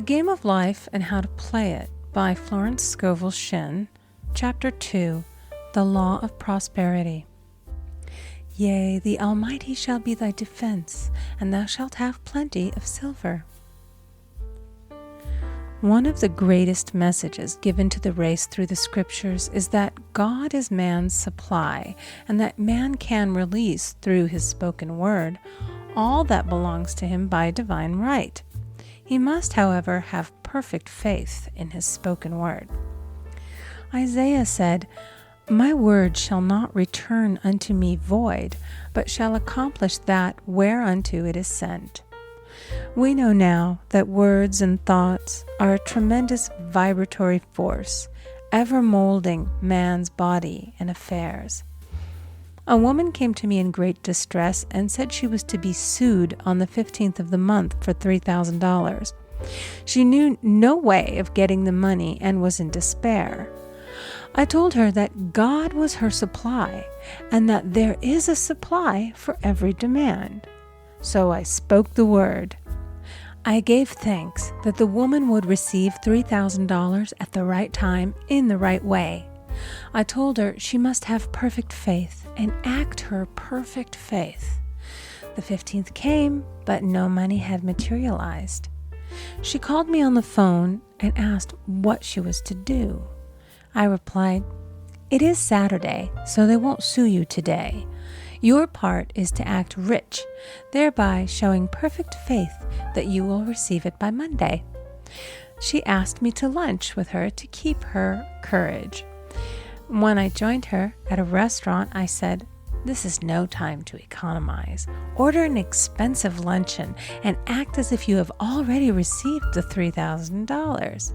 Game of Life and How to Play It by Florence Scovel Shinn, Chapter 2, The Law of Prosperity. Yea, the Almighty shall be thy defense, and thou shalt have plenty of silver. One of the greatest messages given to the race through the Scriptures is that God is man's supply, and that man can release through his spoken word all that belongs to him by divine right. He must, however, have perfect faith in his spoken word. Isaiah said, "My word shall not return unto me void, but shall accomplish that whereunto it is sent." We know now that words and thoughts are a tremendous vibratory force, ever molding man's body and affairs. A woman came to me in great distress and said she was to be sued on the 15th of the month for $3,000. She knew no way of getting the money and was in despair. I told her that God was her supply and that there is a supply for every demand. So I spoke the word. I gave thanks that the woman would receive $3,000 at the right time in the right way. I told her she must have perfect faith and act her perfect faith. The 15th came, but no money had materialized. She called me on the phone and asked what she was to do. I replied, "It is Saturday, so they won't sue you today. Your part is to act rich, thereby showing perfect faith that you will receive it by Monday." She asked me to lunch with her to keep her courage. When I joined her at a restaurant, I said, "This is no time to economize. Order an expensive luncheon and act as if you have already received the $3,000.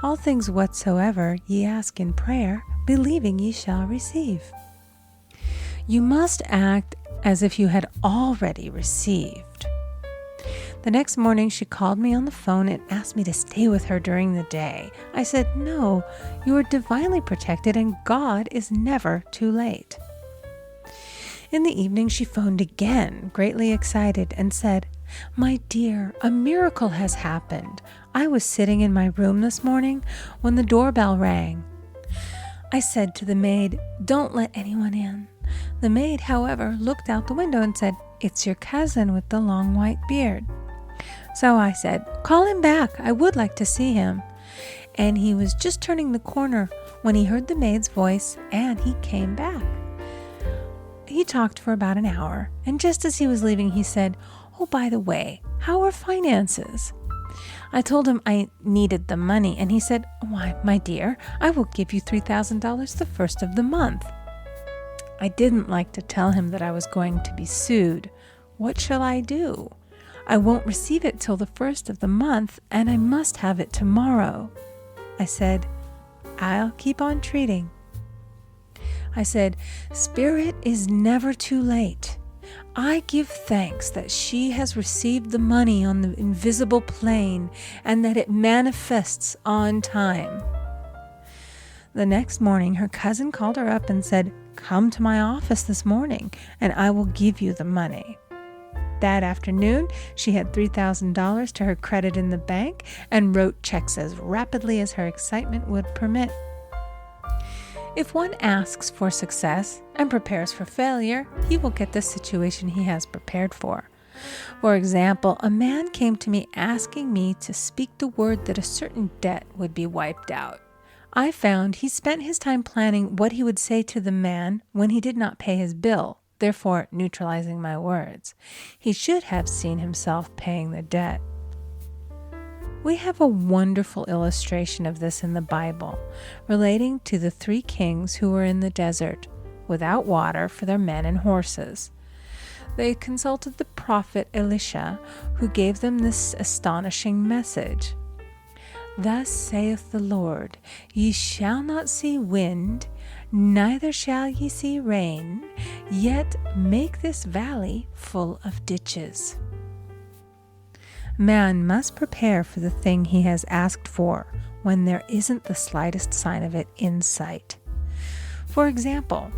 All things whatsoever ye ask in prayer, believing ye shall receive." You must act as if you had already received. The next morning, she called me on the phone and asked me to stay with her during the day. I said, "No, you are divinely protected and God is never too late." In the evening, she phoned again, greatly excited, and said, "My dear, a miracle has happened. I was sitting in my room this morning when the doorbell rang. I said to the maid, 'Don't let anyone in.' The maid, however, looked out the window and said, 'It's your cousin with the long white beard.' So I said, 'Call him back. I would like to see him.' And he was just turning the corner when he heard the maid's voice, and he came back. He talked for about an hour, and just as he was leaving, he said, 'Oh, by the way, how are finances?' I told him I needed the money, and he said, 'Why, my dear, I will give you $3,000 the first of the month.' I didn't like to tell him that I was going to be sued. What shall I do? I won't receive it till the first of the month, and I must have it tomorrow. I said, 'I'll keep on treating.' I said, 'Spirit is never too late. I give thanks that she has received the money on the invisible plane and that it manifests on time.' The next morning, her cousin called her up and said, 'Come to my office this morning, and I will give you the money.' That afternoon, she had $3,000 to her credit in the bank and wrote checks as rapidly as her excitement would permit. If one asks for success and prepares for failure, he will get the situation he has prepared for. For example, a man came to me asking me to speak the word that a certain debt would be wiped out. I found he spent his time planning what he would say to the man when he did not pay his bill, therefore neutralizing my words. He should have seen himself paying the debt. We have a wonderful illustration of this in the Bible, relating to the 3 kings who were in the desert, without water for their men and horses. They consulted the prophet Elisha, who gave them this astonishing message. "Thus saith the Lord, ye shall not see wind, neither shall ye see rain, yet make this valley full of ditches." Man must prepare for the thing he has asked for when there isn't the slightest sign of it in sight. For example,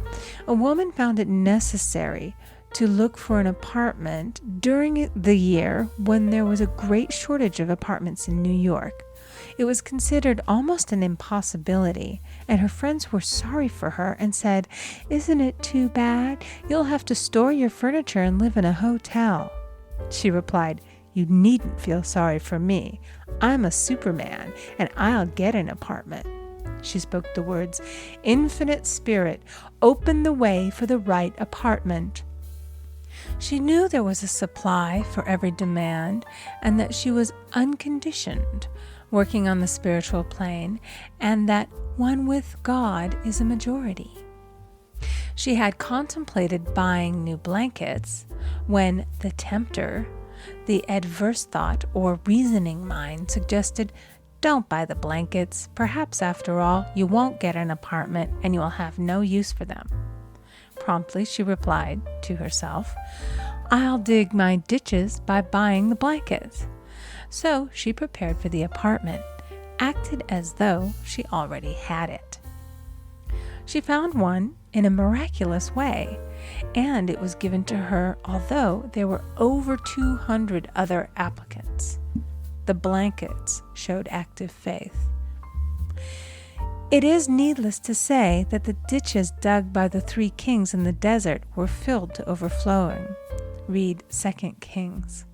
a woman found it necessary to look for an apartment during the year when there was a great shortage of apartments in New York. It was considered almost an impossibility, and her friends were sorry for her and said, "Isn't it too bad? You'll have to store your furniture and live in a hotel." She replied, "You needn't feel sorry for me. I'm a Superman, and I'll get an apartment." She spoke the words, "Infinite Spirit, open the way for the right apartment." She knew there was a supply for every demand, and that she was unconditioned, working on the spiritual plane, and that one with God is a majority. She had contemplated buying new blankets when the tempter, the adverse thought or reasoning mind, suggested, "Don't buy the blankets. Perhaps after all, you won't get an apartment and you will have no use for them." Promptly she replied to herself, "I'll dig my ditches by buying the blankets." So she prepared for the apartment, acted as though she already had it. She found one in a miraculous way, and it was given to her although there were over 200 other applicants. The blankets showed active faith. It is needless to say that the ditches dug by the 3 kings in the desert were filled to overflowing. Read 2 Kings.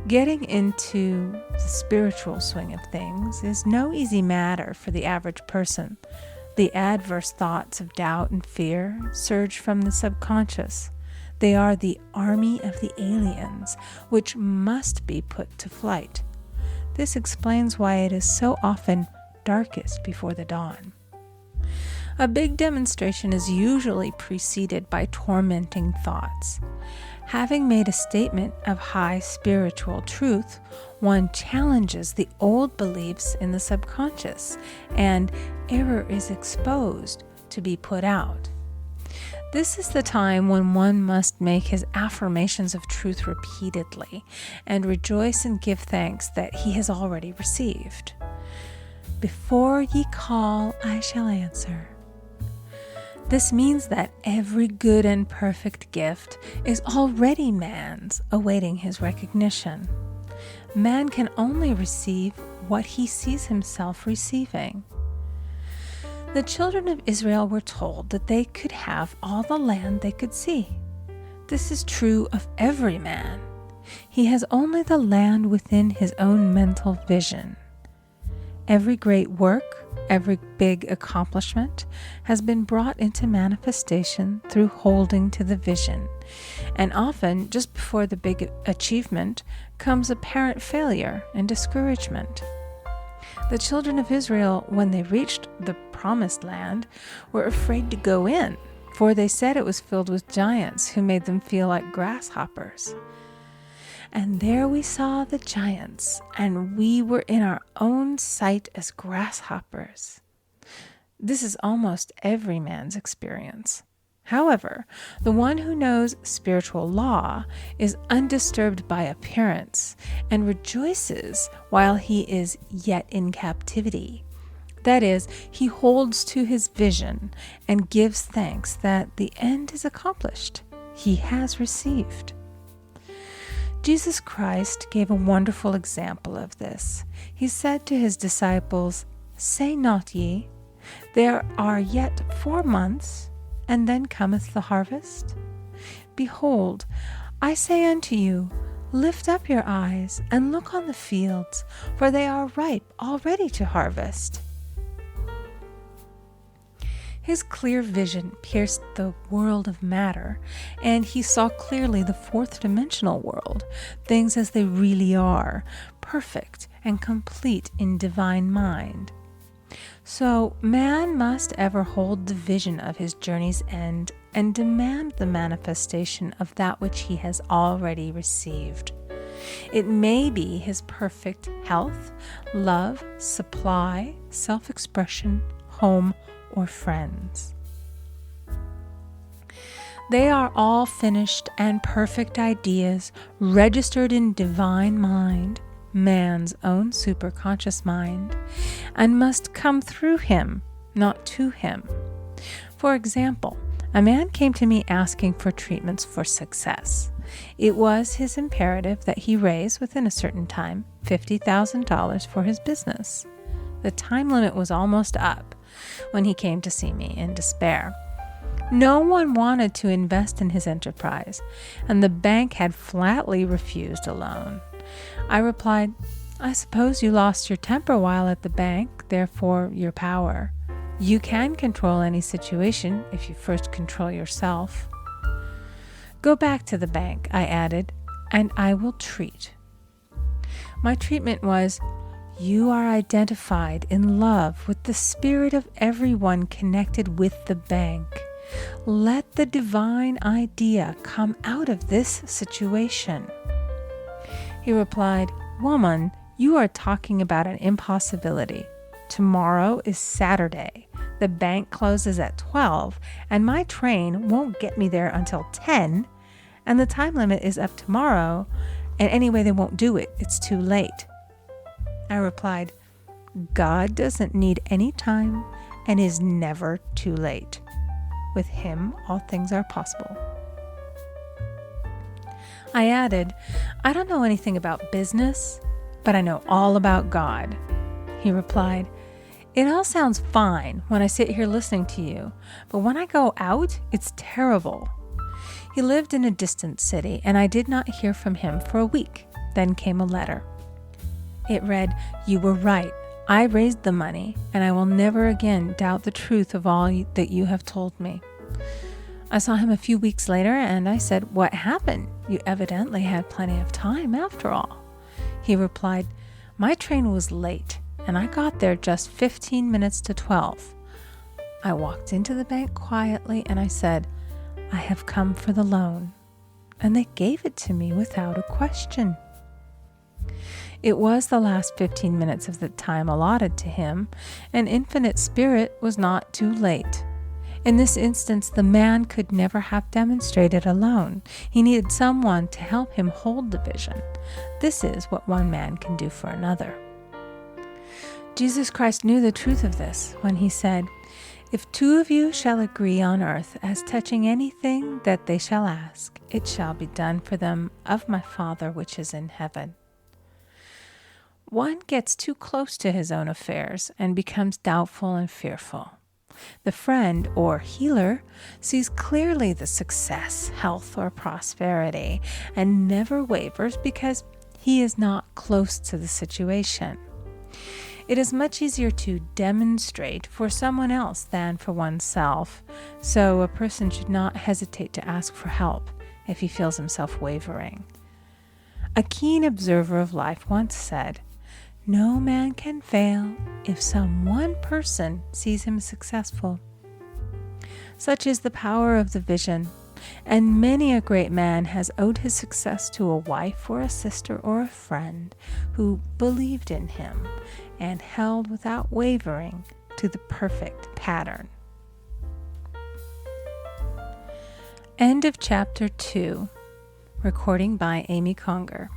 Getting into the spiritual swing of things is no easy matter for the average person. The adverse thoughts of doubt and fear surge from the subconscious. They are the army of the aliens, which must be put to flight. This explains why it is so often darkest before the dawn. A big demonstration is usually preceded by tormenting thoughts. Having made a statement of high spiritual truth, one challenges the old beliefs in the subconscious, and error is exposed to be put out. This is the time when one must make his affirmations of truth repeatedly and rejoice and give thanks that he has already received. "Before ye call, I shall answer." This means that every good and perfect gift is already man's, awaiting his recognition. Man can only receive what he sees himself receiving. The children of Israel were told that they could have all the land they could see. This is true of every man. He has only the land within his own mental vision. Every great work, every big accomplishment has been brought into manifestation through holding to the vision, and often just before the big achievement comes apparent failure and discouragement. The children of Israel, when they reached the promised land, were afraid to go in, for they said it was filled with giants who made them feel like grasshoppers. And there we saw the giants, and we were in our own sight as grasshoppers. This is almost every man's experience. However, the one who knows spiritual law is undisturbed by appearance and rejoices while he is yet in captivity. That is, he holds to his vision and gives thanks that the end is accomplished. He has received. Jesus Christ gave a wonderful example of this. He said to his disciples, "Say not ye, there are yet 4 months, and then cometh the harvest? Behold, I say unto you, lift up your eyes, and look on the fields, for they are ripe already to harvest." His clear vision pierced the world of matter, and he saw clearly the 4th-dimensional world, things as they really are, perfect and complete in divine mind. So man must ever hold the vision of his journey's end and demand the manifestation of that which he has already received. It may be his perfect health, love, supply, self-expression, home, or friends. They are all finished and perfect ideas registered in divine mind, man's own superconscious mind, and must come through him, not to him. For example, A man came to me asking for treatments for success. It was his imperative that he raise, within a certain time, $50,000 for his business. The time limit was almost up when he came to see me in despair. No one wanted to invest in his enterprise, and the bank had flatly refused a loan. I replied, "I suppose you lost your temper while at the bank, therefore your power. You can control any situation if you first control yourself." "Go back to the bank," I added, "and I will treat." My treatment was, "You are identified in love with the spirit of everyone connected with the bank. Let the divine idea come out of this situation." He replied, "Woman, you are talking about an impossibility. Tomorrow is Saturday. The bank closes at 12, and my train won't get me there until 10, and the time limit is up tomorrow, and anyway, they won't do it. It's too late." I replied, "God doesn't need any time and is never too late. With him, all things are possible." I added, "I don't know anything about business, but I know all about God." He replied, "It all sounds fine when I sit here listening to you, but when I go out, it's terrible." He lived in a distant city, and I did not hear from him for a week. Then came a letter. It read, "You were right. I raised the money, and I will never again doubt the truth of all that you have told me." I saw him a few weeks later, and I said, "What happened? You evidently had plenty of time after all." He replied, "My train was late, and I got there just 15 minutes to 12. I walked into the bank quietly, and I said, 'I have come for the loan,' and they gave it to me without a question." It was the last 15 minutes of the time allotted to him, and Infinite Spirit was not too late. In this instance, the man could never have demonstrated alone. He needed someone to help him hold the vision. This is what one man can do for another. Jesus Christ knew the truth of this when he said, "If two of you shall agree on earth as touching anything that they shall ask, it shall be done for them of my Father which is in heaven." One gets too close to his own affairs and becomes doubtful and fearful. The friend or healer sees clearly the success, health, or prosperity and never wavers because he is not close to the situation. It is much easier to demonstrate for someone else than for oneself, so a person should not hesitate to ask for help if he feels himself wavering. A keen observer of life once said, "No man can fail if some one person sees him successful." Such is the power of the vision, and many a great man has owed his success to a wife or a sister or a friend who believed in him and held without wavering to the perfect pattern. End of chapter 2. Recording by Amy Conger.